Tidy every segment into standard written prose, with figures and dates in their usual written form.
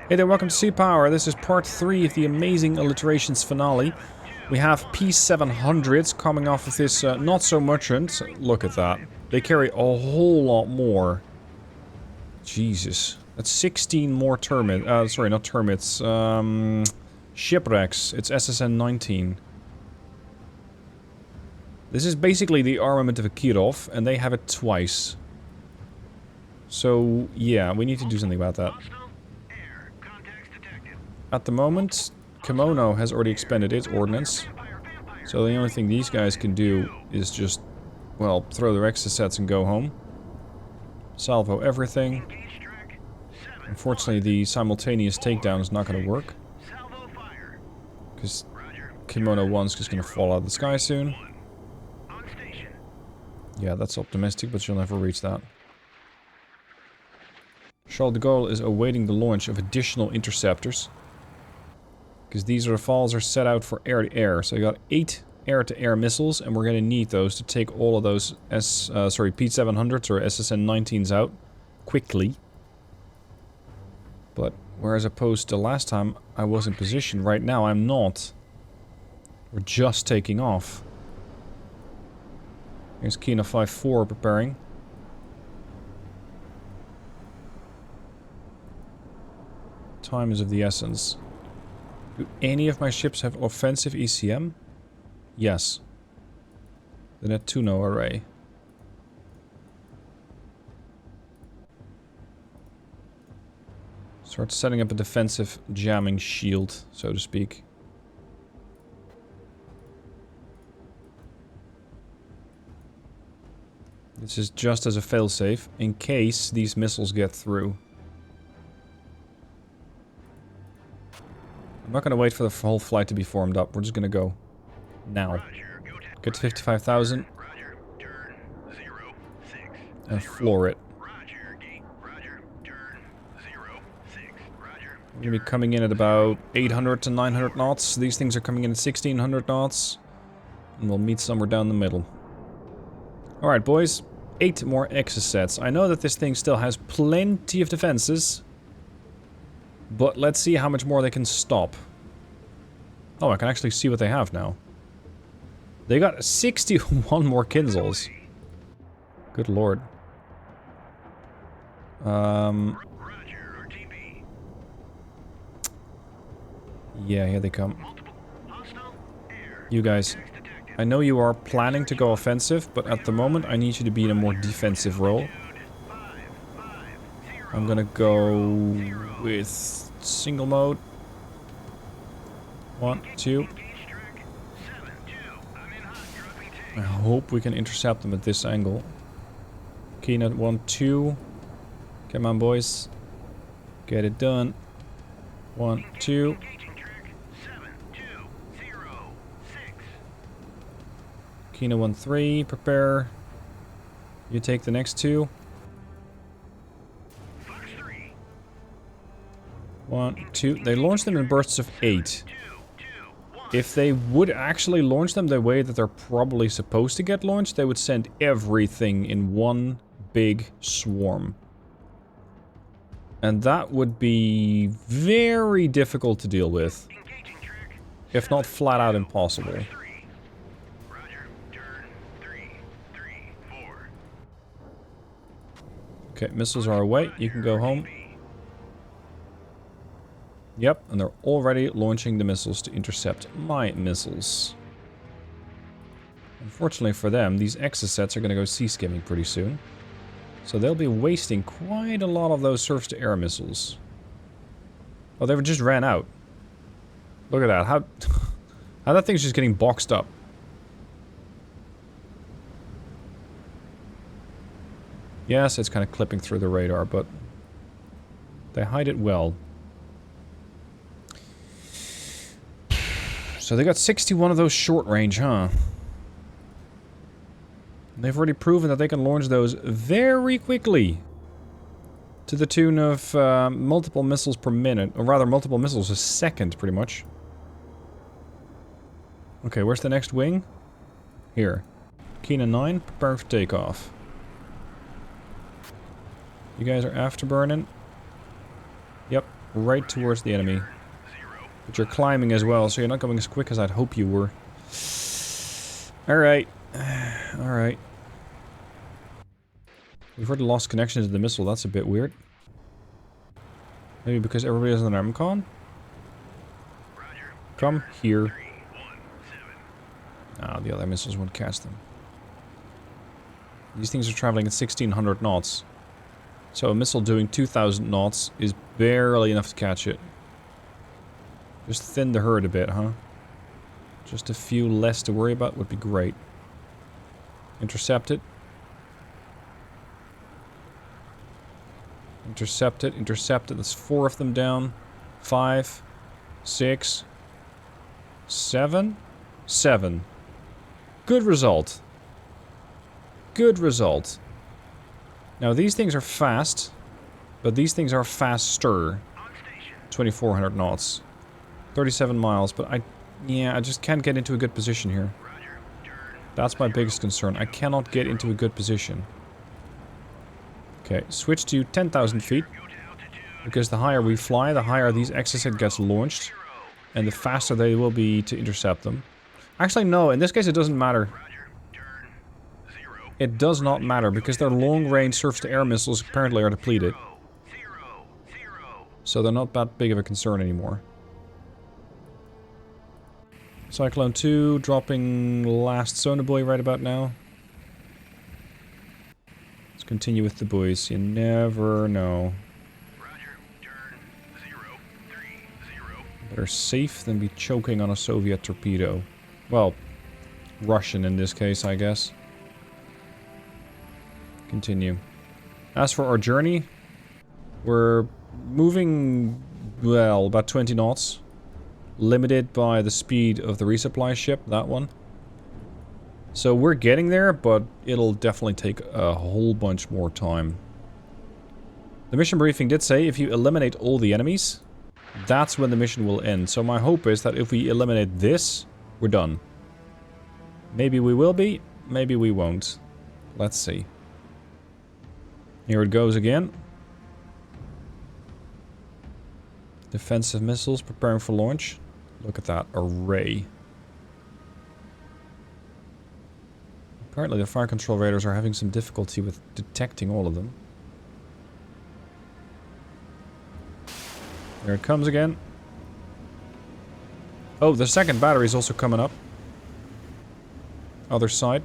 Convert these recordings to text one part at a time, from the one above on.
Hey there, welcome to Sea Power. This is part 3 of the amazing alliterations finale. We have P700s coming off of this not so merchant. Look at that. They carry a whole lot more. Jesus. That's 16 more termit. Sorry, not termits. Shipwrecks. It's SSN 19. This is basically the armament of a Kirov, and they have it twice. So, yeah, we need to do something about that. At the moment, Kimono has already expended its ordnance. So the only thing these guys can do is just, well, throw their exocets and go home. Salvo everything. Unfortunately, the simultaneous takedown is not going to work. Because Kimono 1's just going to fall out of the sky soon. Yeah, that's optimistic, but she'll never reach that. Charles de Gaulle is awaiting the launch of additional interceptors. Because these Rafales are set out for air-to-air. So you got 8 air-to-air missiles, and we're going to need those to take all of those P700s or SSN 19s out quickly. But whereas opposed to last time, I was in position. Right now, I'm not. We're just taking off. Here's Kina 5-4 preparing. Time is of the essence. Do any of my ships have offensive ECM? Yes. The Nettuno array. Start setting up a defensive jamming shield, so to speak. This is just as a failsafe, in case these missiles get through. I'm not going to wait for the whole flight to be formed up. We're just going to go now. Get to 55,000. And floor it. We're going to be coming in at about 800 to 900 knots. These things are coming in at 1600 knots. And we'll meet somewhere down the middle. Alright, boys. 8 more exocets. I know that this thing still has plenty of defenses. But let's see how much more they can stop. Oh, I can actually see what they have now. They got 61 more Kinzels. Good lord. Yeah, here they come. You guys. I know you are planning to go offensive, but at the moment I need you to be in a more defensive role. I'm gonna go with single mode. 1, 2. I hope we can intercept them at this angle. Keynote 1, 2. Come on, boys. Get it done. 1, 2. Keynote 1, 3. Prepare. You take the next 2. 1, 2. They launch them in bursts of 8. If they would actually launch them the way that they're probably supposed to get launched, they would send everything in one big swarm. And that would be very difficult to deal with. If not flat out impossible. Okay, missiles are away. You can go home. Yep, and they're already launching the missiles to intercept my missiles. Unfortunately for them, these exocets are going to go sea-skimming pretty soon. So they'll be wasting quite a lot of those surface-to-air missiles. Oh, they just ran out. Look at that. How that thing's just getting boxed up. Yes, it's kind of clipping through the radar, but they hide it well. So they got 61 of those short range, huh? They've already proven that they can launch those very quickly. To the tune of multiple missiles per minute. Or rather, multiple missiles a second, pretty much. Okay, where's the next wing? Here. Kina 9, prepare for takeoff. You guys are afterburning. Yep. right towards the enemy. But you're climbing as well, so you're not going as quick as I'd hope you were. Alright. Alright. We've already lost connection to the missile, that's a bit weird. Maybe because everybody has an ARMCON? Come here. Ah, the other missiles won't catch them. These things are traveling at 1600 knots. So a missile doing 2000 knots is barely enough to catch it. Just thin the herd a bit, huh? Just a few less to worry about would be great. Intercept it. Intercept it, intercept it. That's 4 of them down. 5, 6, 7, 7. Good result. Good result. Now these things are fast, but these things are faster. 2400 knots. 37 miles, but I just can't get into a good position here. That's my biggest concern. I cannot get into a good position. Okay, switch to 10,000 feet. Because the higher we fly, the higher these exocet gets launched. And the faster they will be to intercept them. Actually, no, in this case it doesn't matter. It does not matter, because their long-range surface-to-air missiles apparently are depleted. So they're not that big of a concern anymore. Cyclone 2, dropping last sonobuoy right about now. Let's continue with the buoys. You never know. Better safe than be choking on a Soviet torpedo. Well, Russian in this case, I guess. Continue. As for our journey, we're moving, well, about 20 knots. Limited by the speed of the resupply ship, that one. So we're getting there, but it'll definitely take a whole bunch more time. The mission briefing did say if you eliminate all the enemies, that's when the mission will end. So my hope is that if we eliminate this, we're done. Maybe we will be, maybe we won't. Let's see. Here it goes again. Defensive missiles preparing for launch. Look at that array. Apparently the fire control radars are having some difficulty with detecting all of them. There it comes again. Oh, the second battery is also coming up. Other side.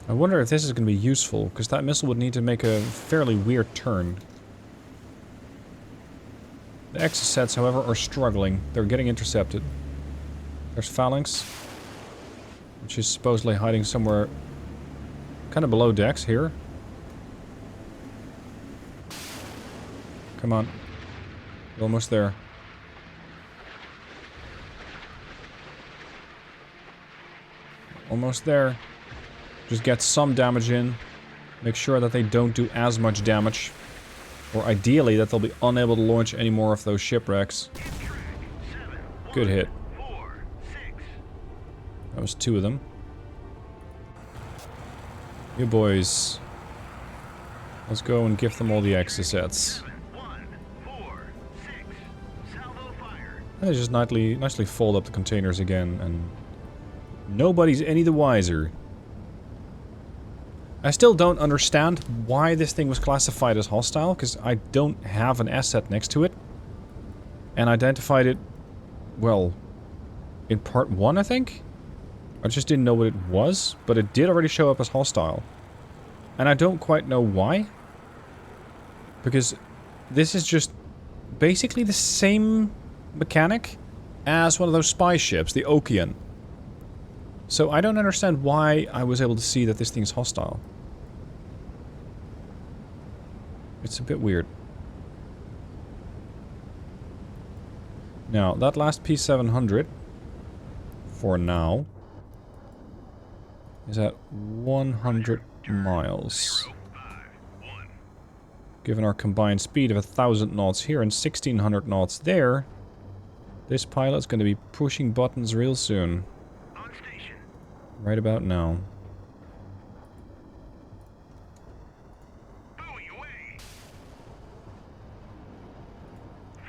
I wonder if this is going to be useful, because that missile would need to make a fairly weird turn. The exocets, however, are struggling. They're getting intercepted. There's Phalanx, which is supposedly hiding somewhere kind of below decks here. Come on. We're almost there. Almost there. Just get some damage in. Make sure that they don't do as much damage. Or ideally that they'll be unable to launch any more of those shipwrecks. Good hit. That was 2 of them. You boys. Let's go and give them all the exocets. And they just nicely fold up the containers again, and nobody's any the wiser. I still don't understand why this thing was classified as hostile, because I don't have an asset next to it. And identified it, well, in part 1, I think? I just didn't know what it was, but it did already show up as hostile. And I don't quite know why. Because this is just basically the same mechanic as one of those spy ships, the Okean. So I don't understand why I was able to see that this thing is hostile. It's a bit weird. Now, that last P700, for now, is at 100 miles. Given our combined speed of 1,000 knots here and 1,600 knots there, This pilot's going to be pushing buttons real soon. On station. Right about now. Buoy away.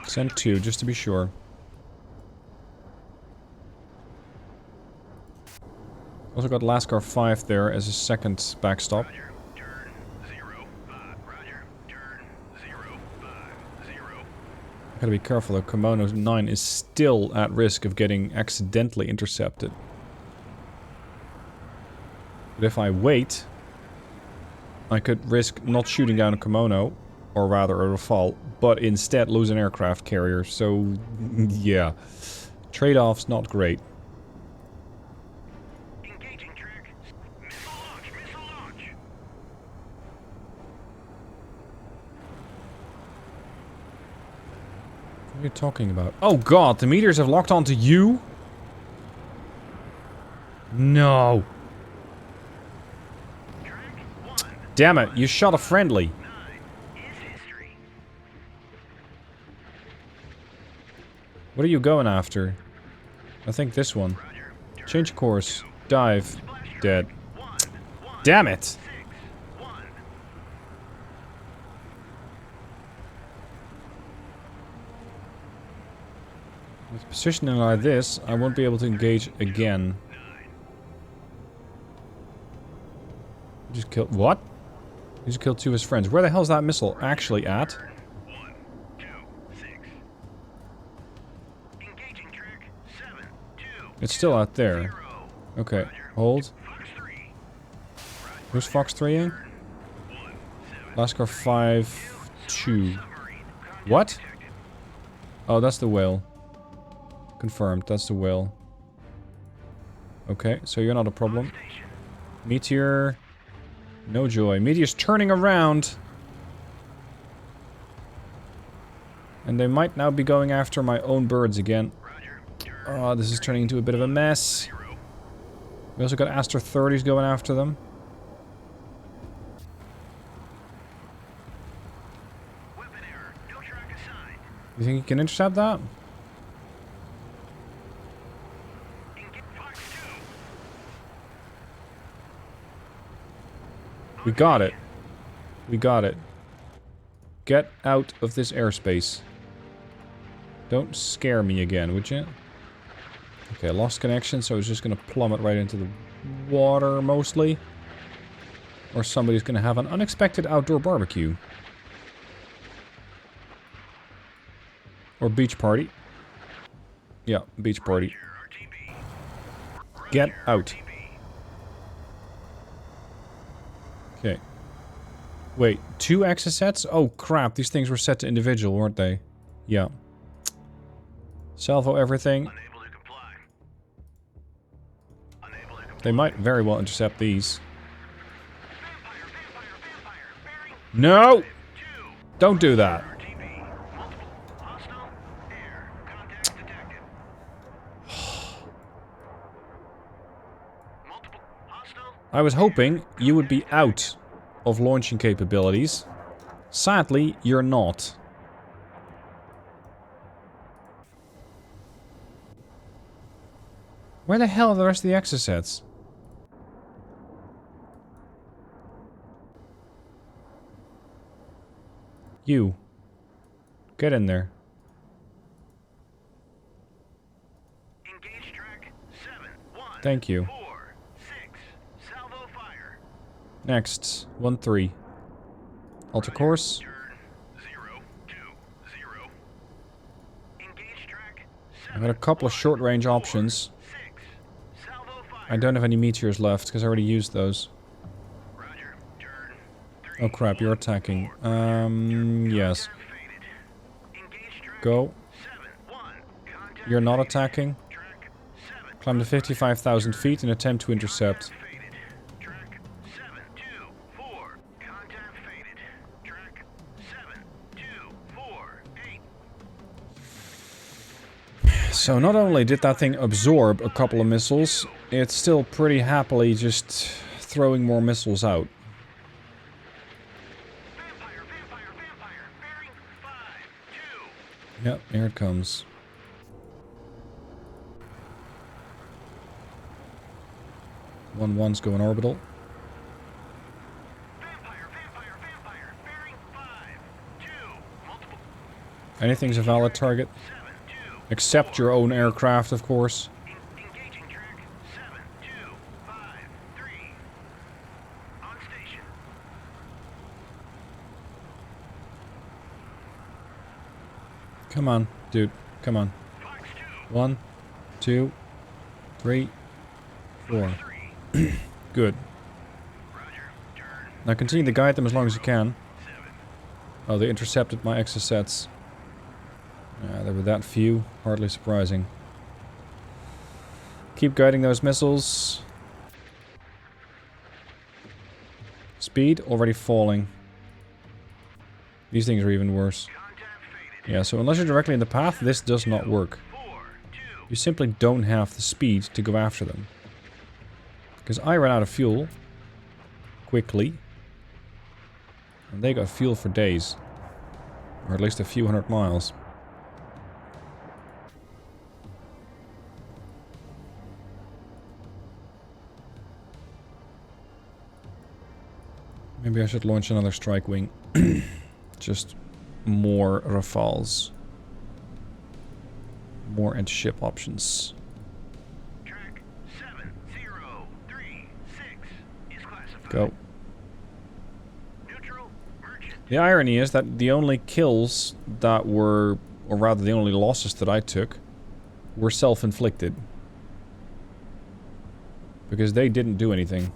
Send 2, just to be sure. Also got Lascar 5 there as a second backstop. Roger. Turn 05. Roger. Turn 050. Gotta be careful though, Komodo 9 is still at risk of getting accidentally intercepted. But if I wait, I could risk not shooting down a Komodo, or rather a Rafale, but instead lose an aircraft carrier, so yeah. Trade-off's not great. Engaging track. Missile launch. Missile launch. What are you talking about? Oh god, the meteors have locked onto you? No. Track 1. Damn it, you shot a friendly. 9 is history. What are you going after? I think this one. Roger. Turn Change course. Dive. splash Dead. 1 1 Damn it! 6 1. With positioning like this, I won't be able to engage again. 9. Just killed. What? He just killed 2 of his friends. Where the hell's that missile actually at? 1 2 6. Engaging track 7 2. It's still out there. 0. Okay, hold. Fox 3. Who's Fox 3 in? 1 7. Lascar 5 2. Submarine. Contact What? detected. Oh, that's the whale. Confirmed, that's the whale. Okay, so you're not a problem. Station. Meteor. No joy. Meteor's turning around. And they might now be going after my own birds again. Roger. Oh, this is turning into a bit of a mess. 0. We also got Aster 30s going after them. Weapon error. No track assigned. You think you can intercept that? Engage Fox 2. We got it. We got it. Get out of this airspace. Don't scare me again, would you? Okay, lost connection, so it's just gonna plummet right into the water, mostly. Or somebody's gonna have an unexpected outdoor barbecue. Or beach party. Yeah, beach party. RTB. Get out. RTB. Okay. Wait, 2 access sets? Oh crap, these things were set to individual, weren't they? Yeah. Salvo everything. Unable to comply. Unable to comply. They might very well intercept these. Vampire. Bearing No! 2. Don't do that. RTB. Multiple. Hostile. Air. Contact detected. Multiple. Hostile. I was hoping you would be out of launching capabilities. Sadly, you're not. Where the hell are the rest of the access sets? You. Get in there. Engage track 7 1. Thank you. 4 6. Salvo fire. Next. 1-3. Alter course. Turn 0 2 0. Engage track I've 7 got a couple of short-range options. 6. Salvo fire. I don't have any meteors left because I already used those. Roger. Turn 3. Oh crap, you're attacking. Yes. Faded. Engage track Go. 7 1. Contact You're not faded. attacking. Track 7. Climb to 55,000 feet and attempt to intercept. Faded. Track 7 2 4. Contact faded. Track 7 2 4 8. So not only did that thing absorb a couple of missiles, it's still pretty happily just throwing more missiles out. Vampire. Bearing 5 2. Yep, here it comes. 1-1's going orbital. Vampire, bearing 5-2, multiple. Anything's a valid target. 7-2, Except your own aircraft, of course. engaging track. 7-2-5-3, on station. Come on, dude. Come on. Fox 2, 1, 2, 3, 4. 3, Good. Roger, turn. Now continue to guide them as long as you can. 7. Oh, they intercepted my exocets. Yeah, there were that few. Hardly surprising. Keep guiding those missiles. Speed already falling. These things are even worse. Contact faded. Yeah, so unless you're directly in the path, this does not work. 4-2, You simply don't have the speed to go after them. Because I ran out of fuel. Quickly. And they got fuel for days. Or at least a few hundred miles. Maybe I should launch another strike wing. Just more Rafales. More anti-ship options. track 7036 is classified. Go. Neutral, merchant. The irony is that the only kills that were, or rather the only losses that I took, were self-inflicted. Because they didn't do anything.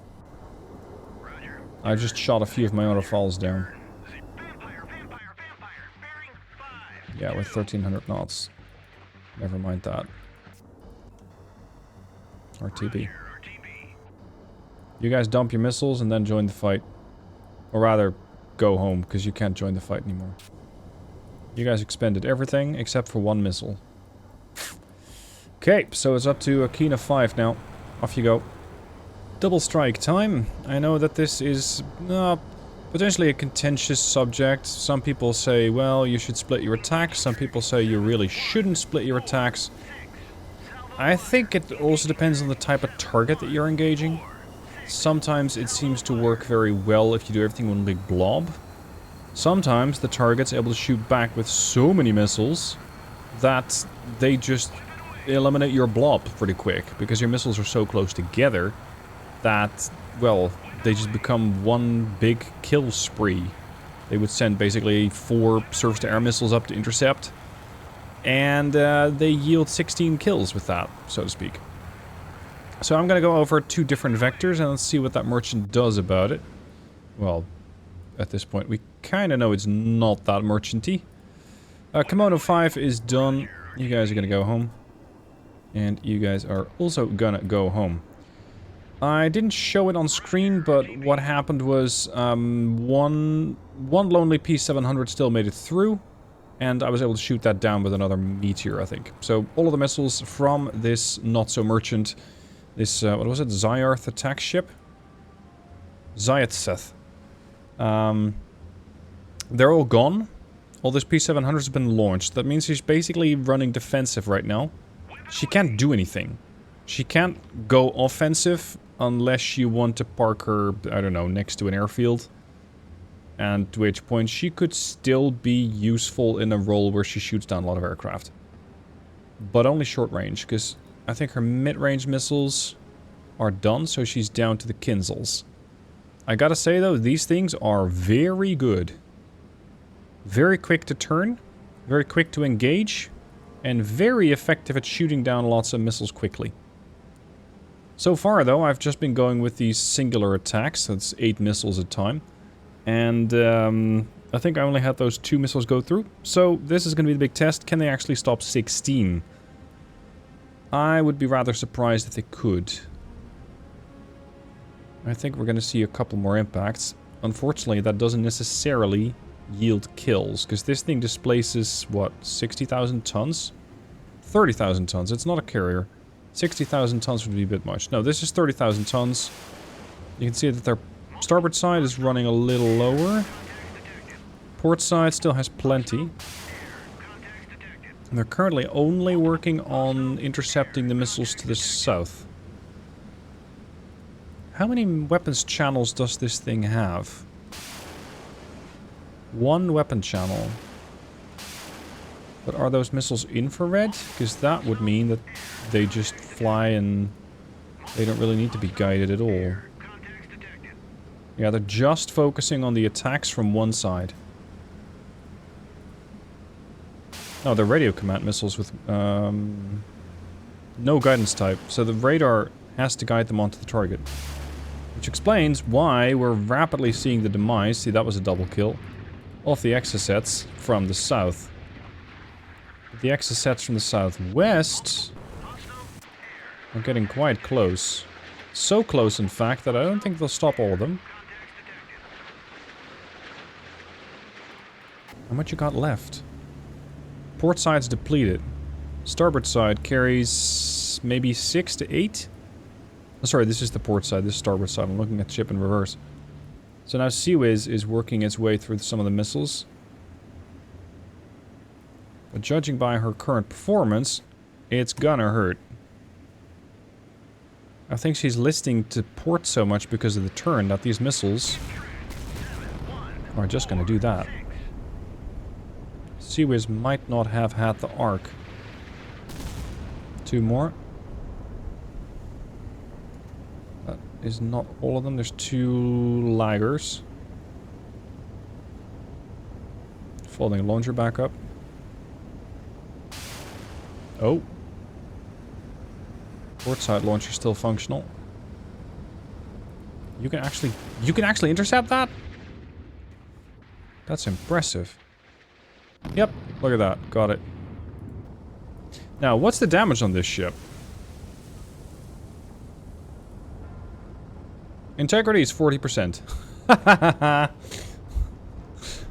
Roger. I just shot a few of my own Rafales down. Vampire, bearing 5. Yeah, with 1300 knots. Never mind that. RTB. RTB. You guys dump your missiles and then join the fight. Or rather, go home, because you can't join the fight anymore. You guys expended everything except for one missile. Okay, so it's up to Akina 5 now. Off you go. Double strike time. I know that this is potentially a contentious subject. Some people say, well, you should split your attacks. Some people say you really shouldn't split your attacks. I think it also depends on the type of target that you're engaging. Sometimes it seems to work very well if you do everything in one big blob. Sometimes the target's able to shoot back with so many missiles that they just eliminate your blob pretty quick, because your missiles are so close together that, well, they just become one big kill spree. They would send basically 4 surface-to-air missiles up to intercept, and they yield 16 kills with that, so to speak. So I'm gonna go over 2 different vectors and let's see what that merchant does about it. Well, at this point we kinda know it's not that merchanty. Kimono 5 is done. You guys are gonna go home. And you guys are also gonna go home. I didn't show it on screen, but what happened was one lonely P-700 still made it through, and I was able to shoot that down with another meteor, I think. So all of the missiles from this not-so-merchant, this, what was it, Zyarth attack ship? Zyatseth. They're all gone. All this P-700 has been launched. That means she's basically running defensive right now. She can't do anything. She can't go offensive unless you want to park her, I don't know, next to an airfield. And to which point she could still be useful in a role where she shoots down a lot of aircraft. But only short range, because I think her mid-range missiles are done, so she's down to the Kinzels. I gotta say though, these things are very good. Very quick to turn, very quick to engage, and very effective at shooting down lots of missiles quickly. So far, though, I've just been going with these singular attacks. That's 8 missiles at a time. And I think I only had those 2 missiles go through. So this is going to be the big test. Can they actually stop 16? I would be rather surprised if they could. I think we're going to see a couple more impacts. Unfortunately, that doesn't necessarily yield kills, because this thing displaces, what, 60,000 tons? 30,000 tons. It's not a carrier. 60,000 tons would be a bit much. No, this is 30,000 tons. You can see that their starboard side is running a little lower. Port side still has plenty. And they're currently only working on intercepting the missiles to the south. How many weapons channels does this thing have? 1 weapon channel. But are those missiles infrared? Because that would mean that they just fly and they don't really need to be guided at all. Yeah, they're just focusing on the attacks from one side. No, they're radio command missiles with no guidance type. So the radar has to guide them onto the target. Which explains why we're rapidly seeing the demise, see that was a double kill, of the exocets from the south. The exocets from the southwest are getting quite close. So close, in fact, that I don't think they'll stop all of them. How much you got left? Port side's depleted. Starboard side carries maybe 6 to 8? Oh, sorry, this is the port side, this is starboard side. I'm looking at the ship in reverse. So now Seawiz is working its way through some of the missiles. But judging by her current performance, it's gonna hurt. I think she's listening to port so much because of the turn that these missiles are just gonna do that. Seawiz might not have had the arc. 2 more. That is not all of them. There's 2 laggers. Folding launcher back up. Oh. Port side launcher still functional. You can actually intercept that? That's impressive. Yep, look at that. Got it. Now, what's the damage on this ship? Integrity is 40%.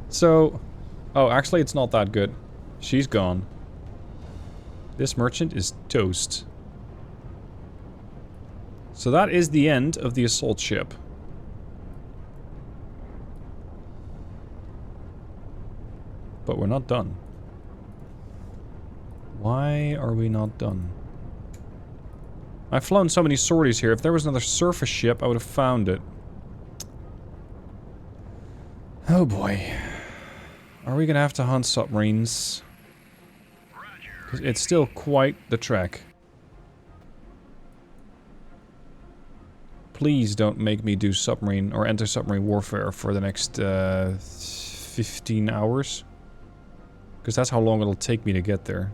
So... Oh, actually, it's not that good. She's gone. This merchant is toast. So that is the end of the assault ship. But we're not done. Why are we not done? I've flown so many sorties here. If there was another surface ship, I would have found it. Oh boy. Are we gonna have to hunt submarines? Because it's still quite the trek. Please don't make me do submarine or enter submarine warfare for the next 15 hours. Because that's how long it'll take me to get there.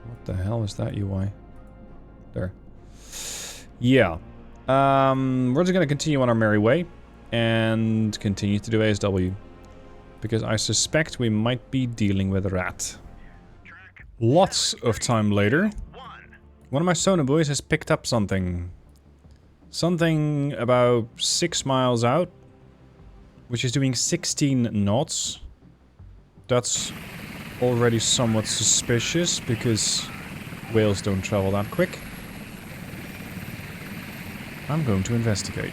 What the hell is that UI? There. Yeah. We're just going to continue on our merry way. And continue to do ASW. Because I suspect we might be dealing with a rat. Lots of time later. One of my sonar buoys has picked up something. Something about 6 miles out. Which is doing 16 knots. That's already somewhat suspicious, because whales don't travel that quick. I'm going to investigate.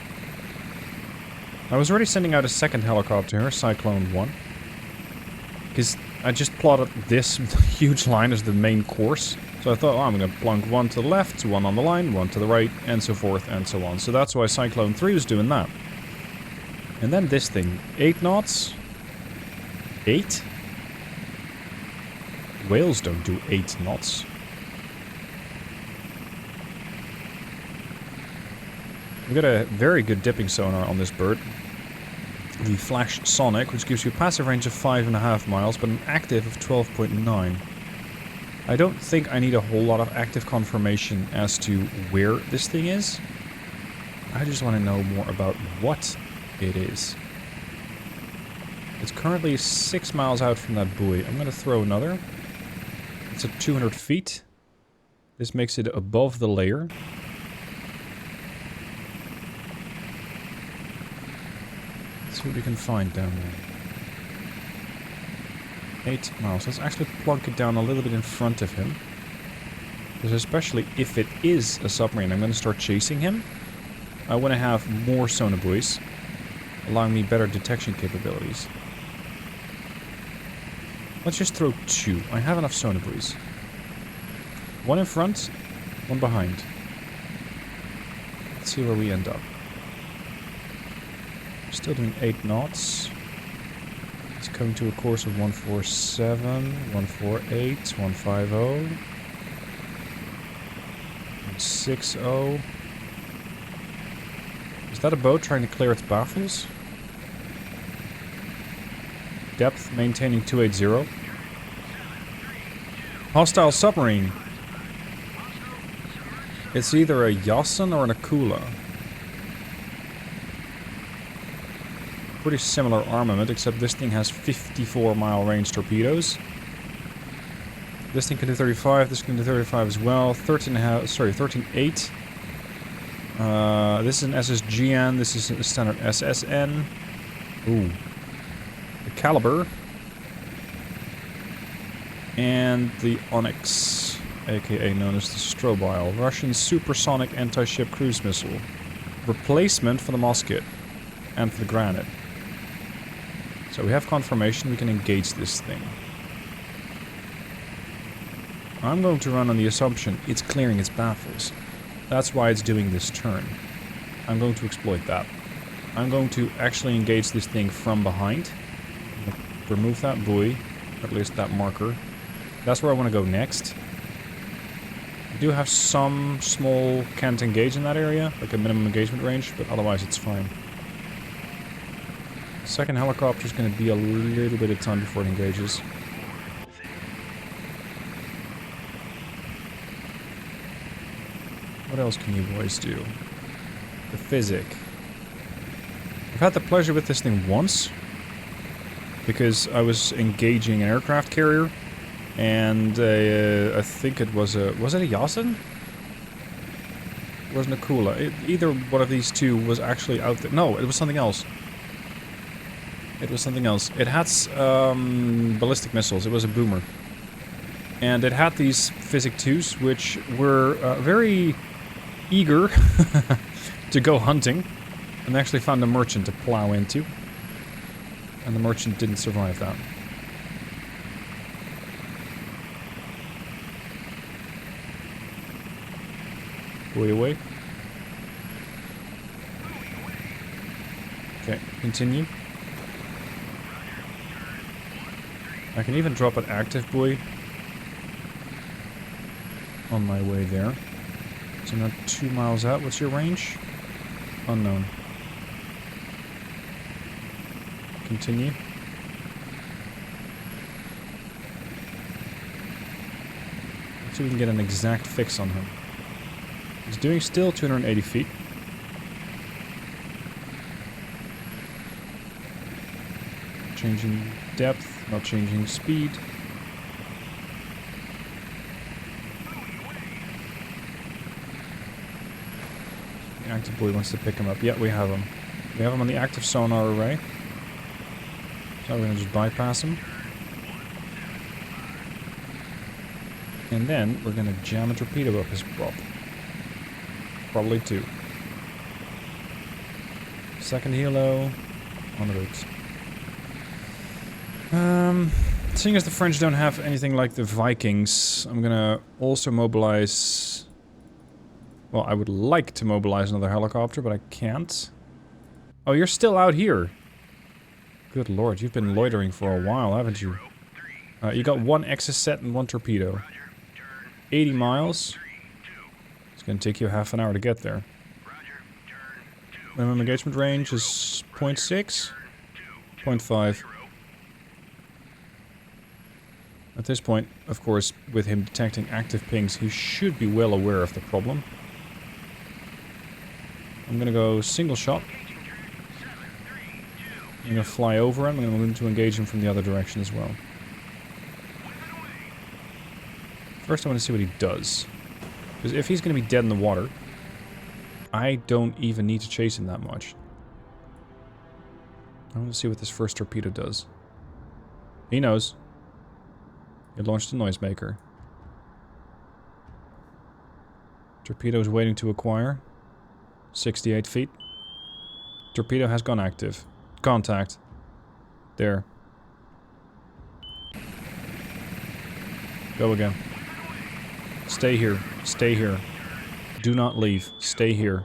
I was already sending out a second helicopter here, Cyclone 1. Because I just plotted this huge line as the main course. So I thought, oh, I'm going to plunk 1 to the left, 1 on the line, 1 to the right, and so forth and so on. So that's why Cyclone 3 was doing that. And then this thing, 8 knots? 8? Whales don't do 8 knots. We've got a very good dipping sonar on this bird. The Flash Sonic, which gives you a passive range of 5.5 miles, but an active of 12.9. I don't think I need a whole lot of active confirmation as to where this thing is. I just want to know more about what it is. It's currently 6 miles out from that buoy. I'm going to throw another. It's at 200 feet. This makes it above the layer. Let's see what we can find down there. 8 miles. Let's actually plug it down a little bit in front of him. Because especially if it is a submarine, I'm going to start chasing him. I want to have more sonar buoys, allowing me better detection capabilities. Let's just throw 2. I have enough sonar buoys. 1 in front, 1 behind. Let's see where we end up. Still doing 8 knots. It's coming to a course of 147, 148, 150, 160. Is that a boat trying to clear its baffles? Depth maintaining 280. Hostile submarine. It's either a Yasen or an Akula. Pretty similar armament, except this thing has 54-mile range torpedoes. This thing can do 35, this can do 35 as well. 13.8. This is an SSGN, this is a standard SSN. Ooh. The Caliber. And the Onyx, aka known as the Strobile. Russian supersonic anti-ship cruise missile. Replacement for the Musket. And for the Granite. So we have confirmation we can engage this thing. I'm going to run on the assumption it's clearing its baffles. That's why it's doing this turn. I'm going to exploit that. I'm going to actually engage this thing from behind. Remove that buoy, at least that marker. That's where I want to go next. I do have some small can't engage in that area, like a minimum engagement range, but otherwise it's fine. Second helicopter is going to be a little bit of time before it engages. What else can you boys do? The Physic. I've had the pleasure with this thing once. Because I was engaging an aircraft carrier. And I think it was a... Was it a Yasen? It wasn't a Kula. Either one of these two was actually out there. No, it was something else. It was something else. It had ballistic missiles. It was a boomer. And it had these Physic 2s, which were very eager to go hunting. And they actually found a merchant to plow into. And the merchant didn't survive that. Buoy away. Okay, continue. I can even drop an active buoy on my way there. So I'm not 2 miles out. What's your range? Unknown. Continue. Let's see if we can get an exact fix on him. He's doing still 280 feet. Changing depth, not changing speed. The active buoy wants to pick him up. Yeah, we have him. We have him on the active sonar array. So we're going to just bypass him. And then we're going to jam a torpedo up his prop. Probably 2. Second helo on the route. Seeing as the French don't have anything like the Vikings, I'm gonna also mobilize... Well, I would like to mobilize another helicopter, but I can't. Oh, you're still out here. Good lord, you've been loitering for a while, haven't you? You got 1 Exocet and 1 torpedo. 80 miles. It's gonna take you half an hour to get there. Minimum engagement range is 0.6? 0.5. At this point, of course, with him detecting active pings, he should be well aware of the problem. I'm gonna go single shot. I'm gonna fly over him, I'm gonna move to engage him from the other direction as well. First I want to see what he does. Because if he's gonna be dead in the water, I don't even need to chase him that much. I want to see what this first torpedo does. He knows. It launched a noisemaker. Torpedo is waiting to acquire. 68 feet. Torpedo has gone active. Contact. There. Go again. Stay here. Stay here. Do not leave. Stay here.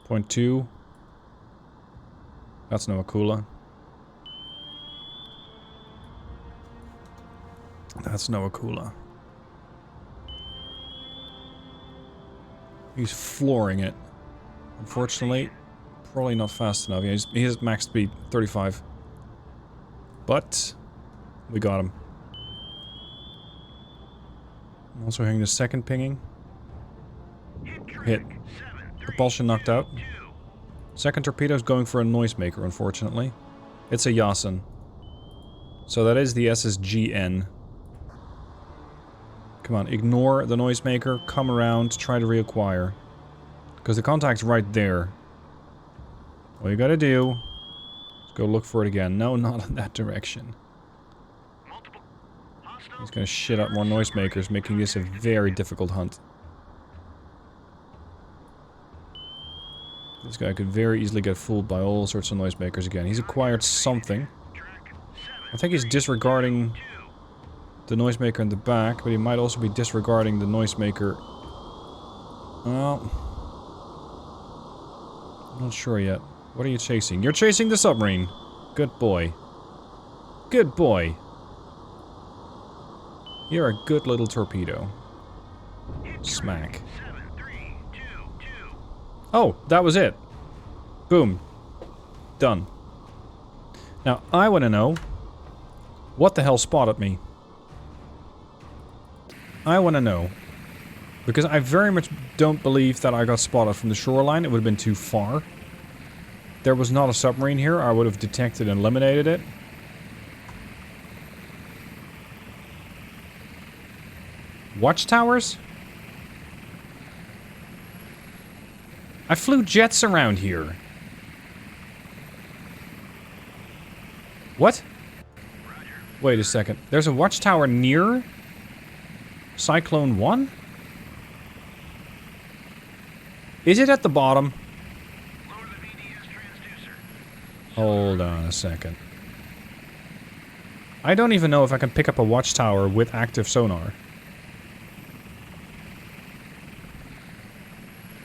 0.2. That's no Akula. That's no Akula. He's flooring it. Unfortunately, probably not fast enough. Yeah, he has max speed, 35. But we got him. I'm also hearing the second pinging. Hit. Propulsion knocked out. Second torpedo's going for a noisemaker, unfortunately. It's a Yasen. So that is the SSGN. Come on, ignore the noisemaker, come around, try to reacquire. Because the contact's right there. All you gotta do is go look for it again. No, not in that direction. He's gonna shit out more noisemakers, making this a very difficult hunt. This guy could very easily get fooled by all sorts of noisemakers again. He's acquired something. I think he's disregarding the noisemaker in the back, but he might also be disregarding the noisemaker. Well, I'm not sure yet. What are you chasing? You're chasing the submarine. Good boy. Good boy. You're a good little torpedo. Smack. Oh, that was it. Boom. Done. Now, I want to know what the hell spotted me. I want to know. Because I very much don't believe that I got spotted from the shoreline. It would have been too far. There was not a submarine here. I would have detected and eliminated it. Watchtowers? I flew jets around here. What? Wait a second. There's a watchtower near Cyclone 1? Is it at the bottom? Hold on a second. I don't even know if I can pick up a watchtower with active sonar.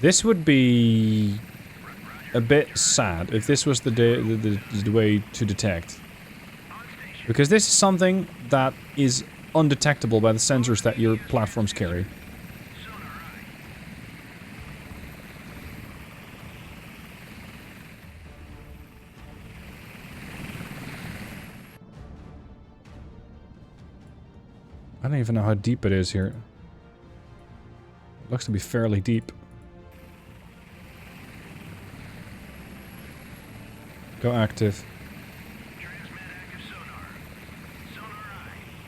This would be a bit sad if this was the way to detect. Because this is something that is undetectable by the sensors that your platforms carry. I don't even know how deep it is here. It looks to be fairly deep. Go active.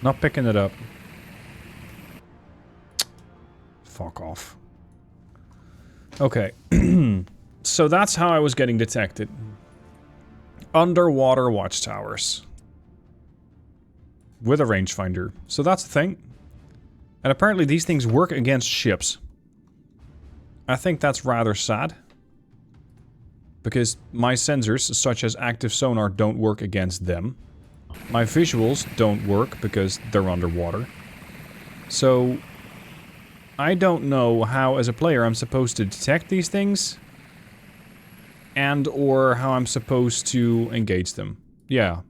Not picking it up. Fuck off. Okay. So that's how I was getting detected. Underwater watchtowers. With a rangefinder. So that's the thing. And apparently these things work against ships. I think that's rather sad. Because my sensors, such as active sonar, don't work against them. My visuals don't work because they're underwater. So I don't know how, as a player, I'm supposed to detect these things. And or how I'm supposed to engage them. Yeah.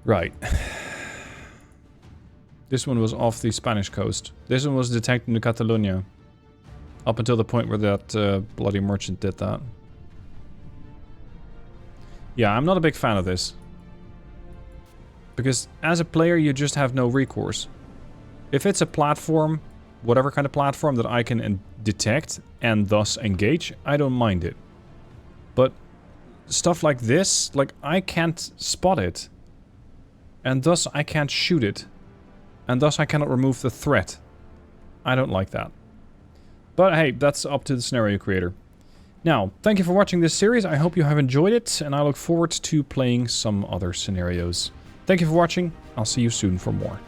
Right. This one was off the Spanish coast. This one was detected in Catalonia. Up until the point where that bloody merchant did that. Yeah, I'm not a big fan of this. Because as a player, you just have no recourse. If it's a platform, whatever kind of platform that I can detect and thus engage, I don't mind it. But stuff like this, like I can't spot it. And thus I can't shoot it. And thus I cannot remove the threat. I don't like that. But hey, that's up to the scenario creator. Now, thank you for watching this series. I hope you have enjoyed it, and I look forward to playing some other scenarios. Thank you for watching. I'll see you soon for more.